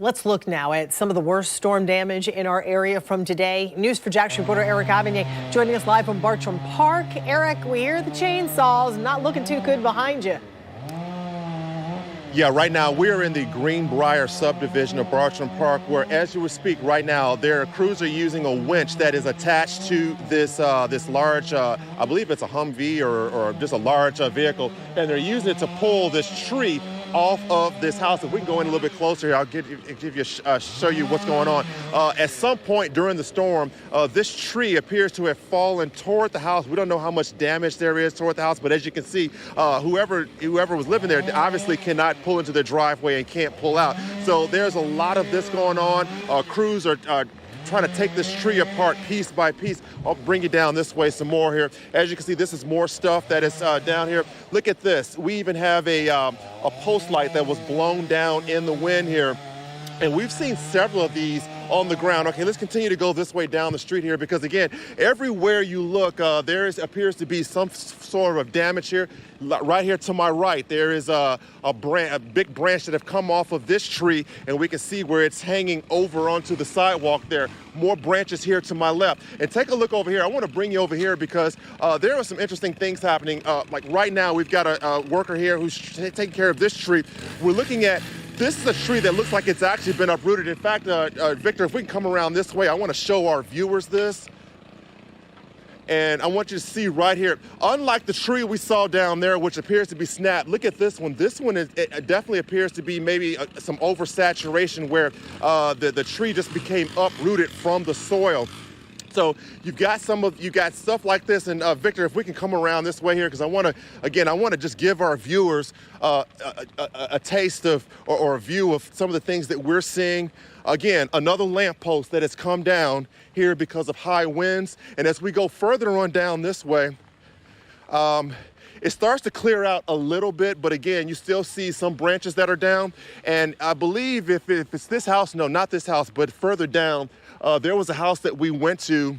Let's look now at some of the worst storm damage in our area from today. News for Jackson reporter Eric Avignon joining us live from Bartram Park. Eric, we hear the chainsaws, not looking too good behind you. Yeah, right now we're in the Greenbrier subdivision of Bartram Park, where as you would speak right now, their crews are using a winch that is attached to this large, I believe it's a Humvee or just a large vehicle, and they're using it to pull this tree off of this house. If we can go in a little bit closer here, I'll show you what's going on. At some point during the storm, this tree appears to have fallen toward the house. We don't know how much damage there is toward the house, but as you can see, whoever was living there obviously cannot pull into their driveway and can't pull out. So there's a lot of this going on. Crews are trying to take this tree apart piece by piece. I'll bring you down this way some more here. As you can see, this is more stuff that is down here. Look at this. We even have a post light that was blown down in the wind here. And we've seen several of these on the ground. Okay, let's continue to go this way down the street here, because again, everywhere you look, there appears to be some sort of damage here. Right here to my right, there is a big branch that have come off of this tree, and we can see where it's hanging over onto the sidewalk there. More branches here to my left. And take a look over here. I want to bring you over here because there are some interesting things happening. Like right now, we've got a worker here who's taking care of this tree. We're looking at this is a tree that looks like it's actually been uprooted. In fact, Victor, if we can come around this way, I want to show our viewers this. And I want you to see right here, unlike the tree we saw down there, which appears to be snapped, look at this one. This one it definitely appears to be maybe some oversaturation where the tree just became uprooted from the soil. So you've got stuff like this, and Victor, if we can come around this way here, because I want to just give our viewers a taste of or a view of some of the things that we're seeing. Again, another lamppost that has come down here because of high winds, and as we go further on down this way, it starts to clear out a little bit, but again, you still see some branches that are down. And I believe if it's this house, no, not this house, but further down, there was a house that we went to.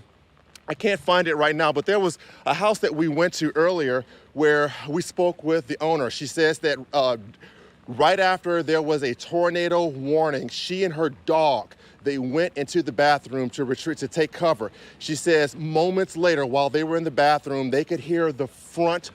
I can't find it right now, but there was a house that we went to earlier where we spoke with the owner. She says that right after there was a tornado warning, she and her dog, they went into the bathroom to retreat, to take cover. She says moments later, while they were in the bathroom, they could hear the front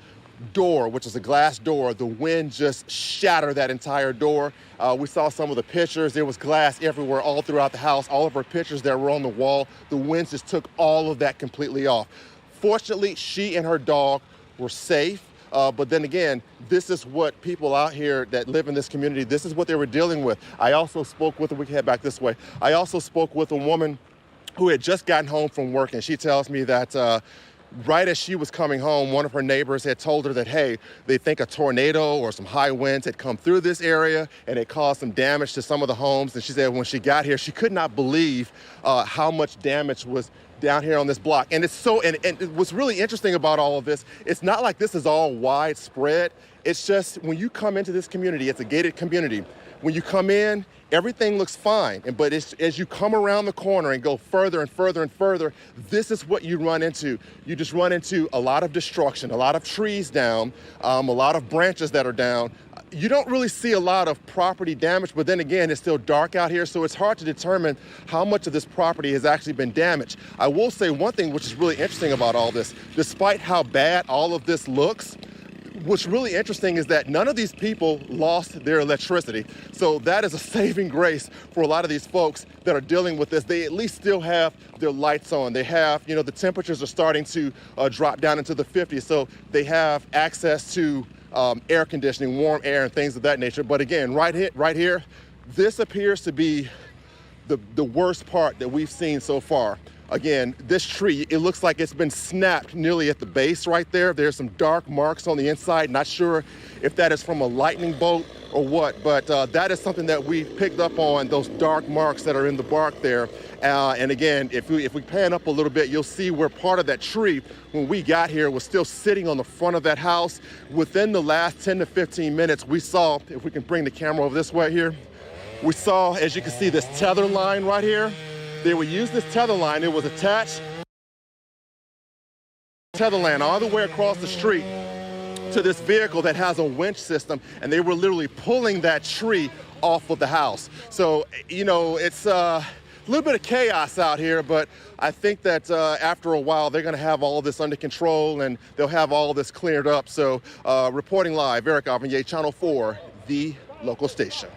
door, which is a glass door, the wind just shattered that entire door. We saw some of the pictures. There was glass everywhere, all throughout the house. All of our pictures that were on the wall, the winds just took all of that completely off. Fortunately, she and her dog were safe. But then again, this is what people out here that live in this community, this is what they were dealing with. I also spoke with, we can head back this way. I also spoke with a woman who had just gotten home from work, and she tells me that right as she was coming home, one of her neighbors had told her that, hey, they think a tornado or some high winds had come through this area and it caused some damage to some of the homes. And she said when she got here, she could not believe how much damage was down here on this block. And and what's really interesting about all of this, it's not like this is all widespread. It's just when you come into this community, it's a gated community. When you come in, everything looks fine. But as you come around the corner and go further and further and further, this is what you run into. You just run into a lot of destruction, a lot of trees down, a lot of branches that are down. You don't really see a lot of property damage, but then again, it's still dark out here, so it's hard to determine how much of this property has actually been damaged. I will say one thing which is really interesting about all this, despite how bad all of this looks, what's really interesting is that none of these people lost their electricity. So that is a saving grace for a lot of these folks that are dealing with this. They at least still have their lights on. They have, the temperatures are starting to drop down into the 50s. So they have access to air conditioning, warm air, and things of that nature. But again, right here, this appears to be the worst part that we've seen so far. Again, this tree, it looks like it's been snapped nearly at the base right there. There's some dark marks on the inside. Not sure if that is from a lightning bolt or what, but that is something that we picked up on, those dark marks that are in the bark there. And again, if we pan up a little bit, you'll see where part of that tree, when we got here, was still sitting on the front of that house. Within the last 10 to 15 minutes, we saw, if we can bring the camera over this way here, we saw, as you can see, this tether line right here. They would use this tether line. It was attached tether line all the way across the street to to this vehicle that has a winch system, and they were literally pulling that tree off of the house. So, you know, it's a little bit of chaos out here, but I think that after a while, they're going to have all this under control and they'll have all this cleared up. So reporting live, Eric Avignon, Channel 4, the local station.